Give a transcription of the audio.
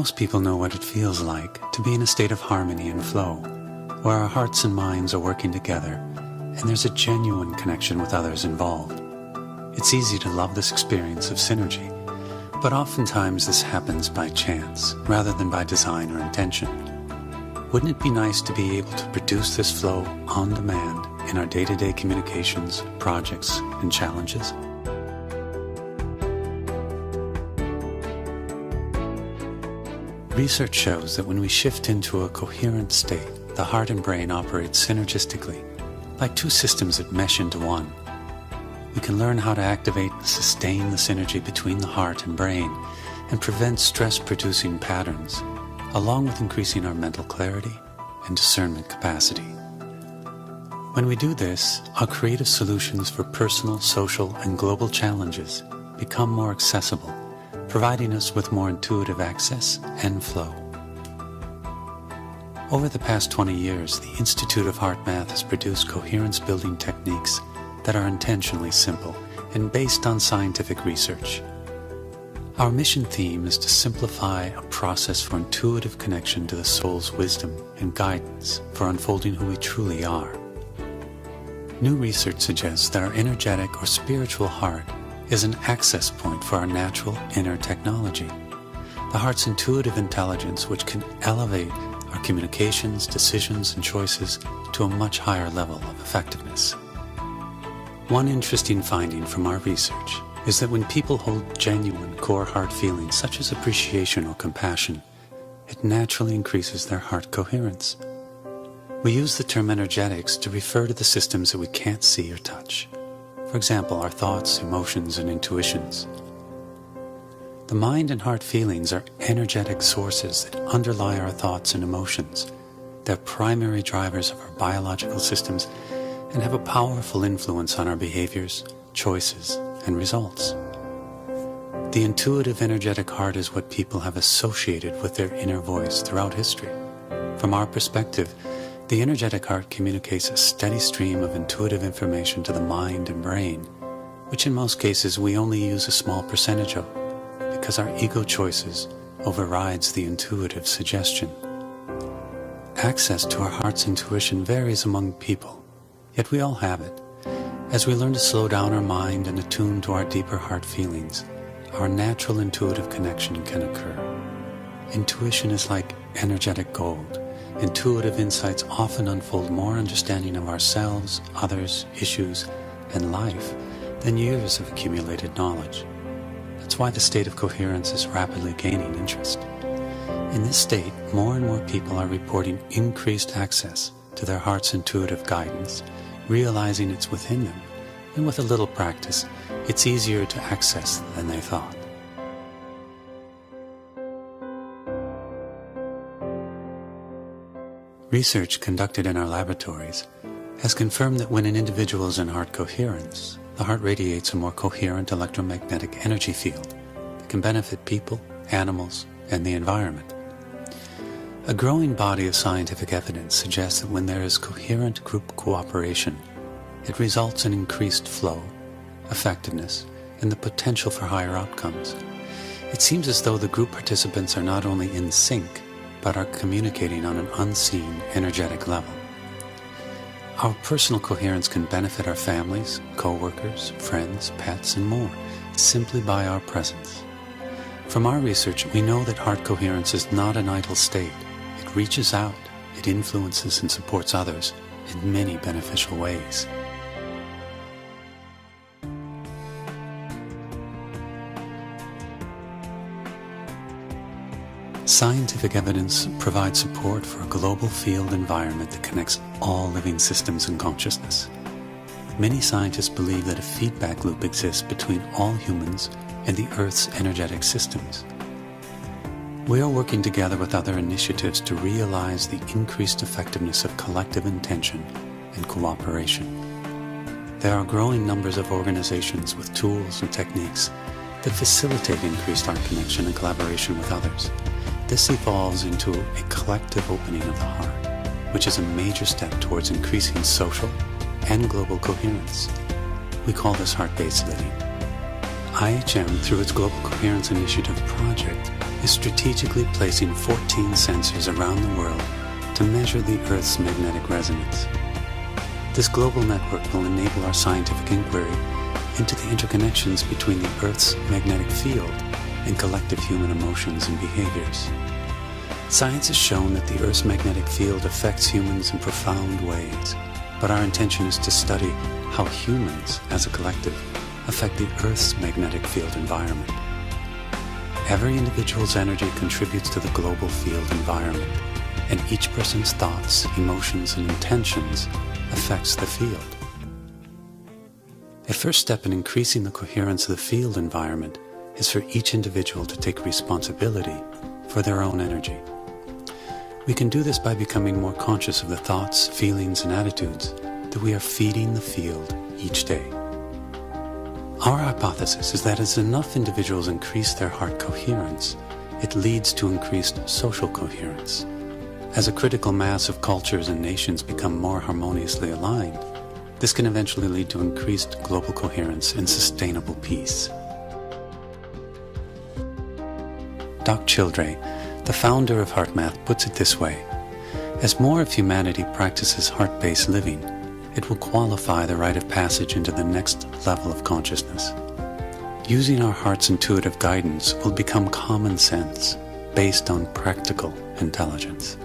Most people know what it feels like to be in a state of harmony and flow, where our hearts and minds are working together, and there's a genuine connection with others involved. It's easy to love this experience of synergy, but oftentimes this happens by chance, rather than by design or intention. Wouldn't it be nice to be able to produce this flow on demand in our day-to-day communications, projects, and challenges? Research shows that when we shift into a coherent state, the heart and brain operate synergistically, like two systems that mesh into one. We can learn how to activate and sustain the synergy between the heart and brain and prevent stress-producing patterns, along with increasing our mental clarity and discernment capacity. When we do this, our creative solutions for personal, social, and global challenges become more accessible, providing us with more intuitive access and flow. Over the past 20 years, the Institute of Heart Math has produced coherence-building techniques that are intentionally simple and based on scientific research. Our mission theme is to simplify a process for intuitive connection to the soul's wisdom and guidance for unfolding who we truly are. New research suggests that our energetic or spiritual heart is an access point for our natural inner technology, the heart's intuitive intelligence, which can elevate our communications, decisions, and choices to a much higher level of effectiveness. One interesting finding from our research is that when people hold genuine core heart feelings such as appreciation or compassion, it naturally increases their heart coherence. We use the term energetics to refer to the systems that we can't see or touch. For example, our thoughts, emotions, and intuitions. The mind and heart feelings are energetic sources that underlie our thoughts and emotions. They're primary drivers of our biological systems and have a powerful influence on our behaviors, choices, and results. The intuitive energetic heart is what people have associated with their inner voice throughout history. From our perspective, the energetic heart communicates a steady stream of intuitive information to the mind and brain, which in most cases we only use a small percentage of, because our ego choices overrides the intuitive suggestion. Access to our heart's intuition varies among people, yet we all have it. As we learn to slow down our mind and attune to our deeper heart feelings, our natural intuitive connection can occur. Intuition is like energetic gold. Intuitive insights often unfold more understanding of ourselves, others, issues, and life than years of accumulated knowledge. That's why the state of coherence is rapidly gaining interest. In this state, more and more people are reporting increased access to their heart's intuitive guidance, realizing it's within them, and with a little practice, it's easier to access than they thought. Research conducted in our laboratories has confirmed that when an individual is in heart coherence, the heart radiates a more coherent electromagnetic energy field that can benefit people, animals, and the environment. A growing body of scientific evidence suggests that when there is coherent group cooperation, it results in increased flow, effectiveness, and the potential for higher outcomes. It seems as though the group participants are not only in sync, but are communicating on an unseen energetic level. Our personal coherence can benefit our families, co-workers, friends, pets, and more, simply by our presence. From our research, we know that heart coherence is not an idle state. It reaches out, it influences and supports others in many beneficial ways. Scientific evidence provides support for a global field environment that connects all living systems and consciousness. Many scientists believe that a feedback loop exists between all humans and the Earth's energetic systems. We are working together with other initiatives to realize the increased effectiveness of collective intention and cooperation. There are growing numbers of organizations with tools and techniques that facilitate increased heart connection and collaboration with others. This evolves into a collective opening of the heart, which is a major step towards increasing social and global coherence. We call this heart-based living. IHM, through its Global Coherence Initiative project, is strategically placing 14 sensors around the world to measure the Earth's magnetic resonance. This global network will enable our scientific inquiry into the interconnections between the Earth's magnetic field and collective human emotions and behaviors. Science has shown that the Earth's magnetic field affects humans in profound ways, but our intention is to study how humans, as a collective, affect the Earth's magnetic field environment. Every individual's energy contributes to the global field environment, and each person's thoughts, emotions, and intentions affects the field. A first step in increasing the coherence of the field environment is for each individual to take responsibility for their own energy. We can do this by becoming more conscious of the thoughts, feelings, and attitudes that we are feeding the field each day. Our hypothesis is that as enough individuals increase their heart coherence, it leads to increased social coherence. As a critical mass of cultures and nations become more harmoniously aligned, this can eventually lead to increased global coherence and sustainable peace. Doc Childre, the founder of HeartMath, puts it this way: as more of humanity practices heart-based living, it will qualify the rite of passage into the next level of consciousness. Using our heart's intuitive guidance will become common sense based on practical intelligence.